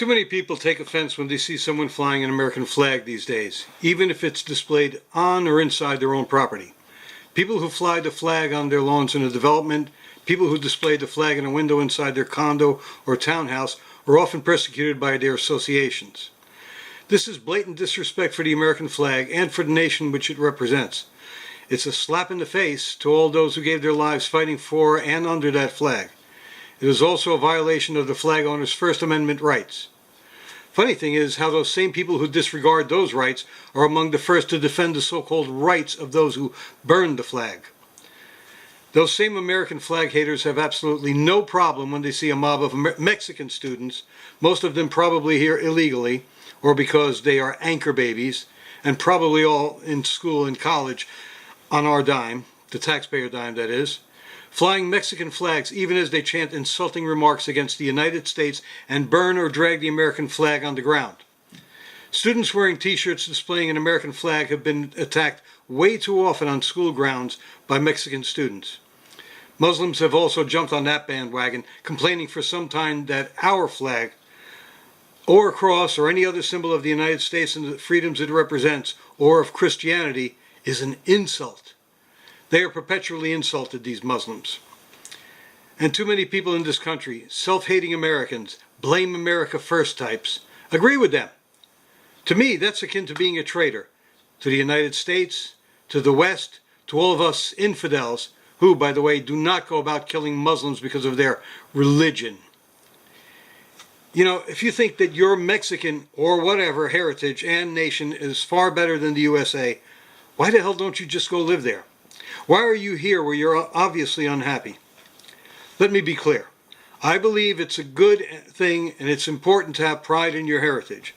Too many people take offense when they see someone flying an American flag these days, even if it's displayed on or inside their own property. People who fly the flag on their lawns in a development, people who display the flag in a window inside their condo or townhouse are often persecuted by their associations. This is blatant disrespect for the American flag and for the nation which it represents. It's a slap in the face to all those who gave their lives fighting for and under that flag. It is also a violation of the flag owner's First Amendment rights. Funny thing is how those same people who disregard those rights are among the first to defend the so-called rights of those who burned the flag. Those same American flag haters have absolutely no problem when they see a mob of Mexican students, most of them probably here illegally, or because they are anchor babies, and probably all in school and college on our dime, the taxpayer dime that is, flying Mexican flags even as they chant insulting remarks against the United States and burn or drag the American flag on the ground. Students wearing t-shirts displaying an American flag have been attacked way too often on school grounds by Mexican students. Muslims have also jumped on that bandwagon, complaining for some time that our flag, or a cross, or any other symbol of the United States and the freedoms it represents, or of Christianity, is an insult. They are perpetually insulted, these Muslims. And too many people in this country, self-hating Americans, blame America first types, agree with them. To me, that's akin to being a traitor to the United States, to the West, to all of us infidels, who, by the way, do not go about killing Muslims because of their religion. You know, if you think that your Mexican or whatever heritage and nation is far better than the USA, why the hell don't you just go live there? Why are you here where you're obviously unhappy? Let me be clear. I believe it's a good thing and it's important to have pride in your heritage.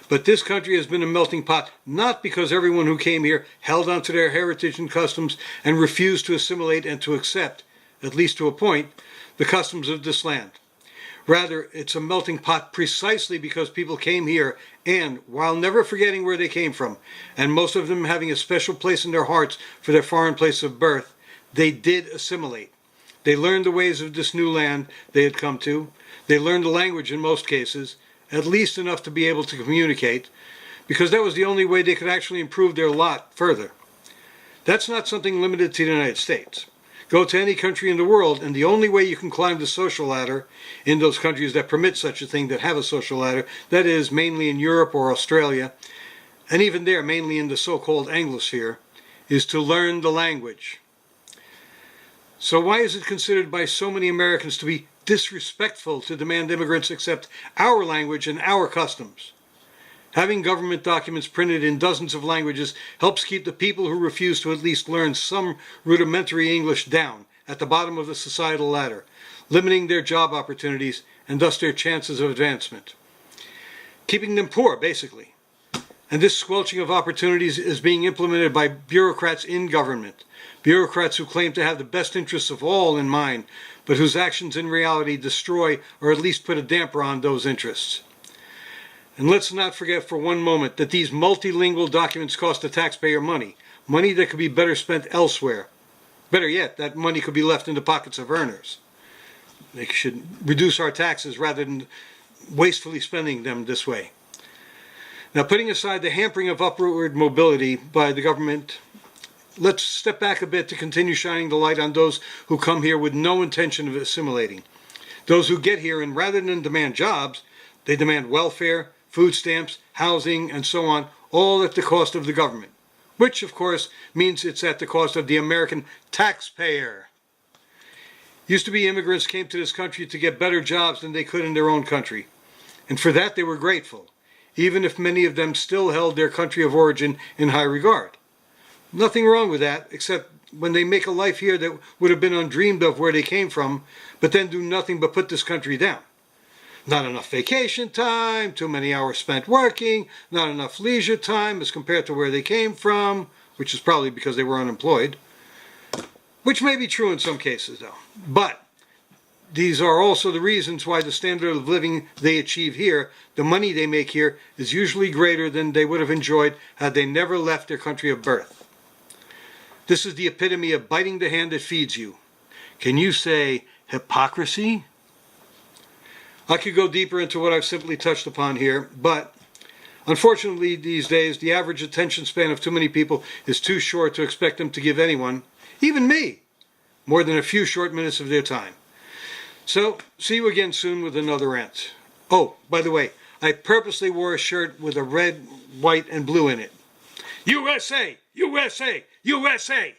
But this country has been a melting pot not because everyone who came here held on to their heritage and customs and refused to assimilate and to accept, at least to a point, the customs of this land. Rather, it's a melting pot precisely because people came here and, while never forgetting where they came from, and most of them having a special place in their hearts for their foreign place of birth, they did assimilate. They learned the ways of this new land they had come to. They learned the language in most cases, at least enough to be able to communicate, because that was the only way they could actually improve their lot further. That's not something limited to the United States. Go to any country in the world, and the only way you can climb the social ladder in those countries that permit such a thing, that have a social ladder, that is, mainly in Europe or Australia, and even there, mainly in the so-called Anglosphere, is to learn the language. So why is it considered by so many Americans to be disrespectful to demand immigrants accept our language and our customs? Having government documents printed in dozens of languages helps keep the people who refuse to at least learn some rudimentary English down at the bottom of the societal ladder, limiting their job opportunities and thus their chances of advancement. Keeping them poor, basically. And this squelching of opportunities is being implemented by bureaucrats in government. Bureaucrats who claim to have the best interests of all in mind, but whose actions in reality destroy or at least put a damper on those interests. And let's not forget for one moment that these multilingual documents cost the taxpayer money, money that could be better spent elsewhere. Better yet, that money could be left in the pockets of earners. They should reduce our taxes rather than wastefully spending them this way. Now, putting aside the hampering of upward mobility by the government, let's step back a bit to continue shining the light on those who come here with no intention of assimilating. Those who get here and rather than demand jobs, they demand welfare, food stamps, housing, and so on, all at the cost of the government, which, of course, means it's at the cost of the American taxpayer. Used to be immigrants came to this country to get better jobs than they could in their own country, and for that they were grateful, even if many of them still held their country of origin in high regard. Nothing wrong with that, except when they make a life here that would have been undreamed of where they came from, but then do nothing but put this country down. Not enough vacation time, too many hours spent working, not enough leisure time as compared to where they came from, which is probably because they were unemployed. Which may be true in some cases, though. But these are also the reasons why the standard of living they achieve here, the money they make here, is usually greater than they would have enjoyed had they never left their country of birth. This is the epitome of biting the hand that feeds you. Can you say hypocrisy? I could go deeper into what I've simply touched upon here, but unfortunately these days the average attention span of too many people is too short to expect them to give anyone, even me, more than a few short minutes of their time. So, see you again soon with another rant. Oh, by the way, I purposely wore a shirt with a red, white, and blue in it. USA! USA! USA!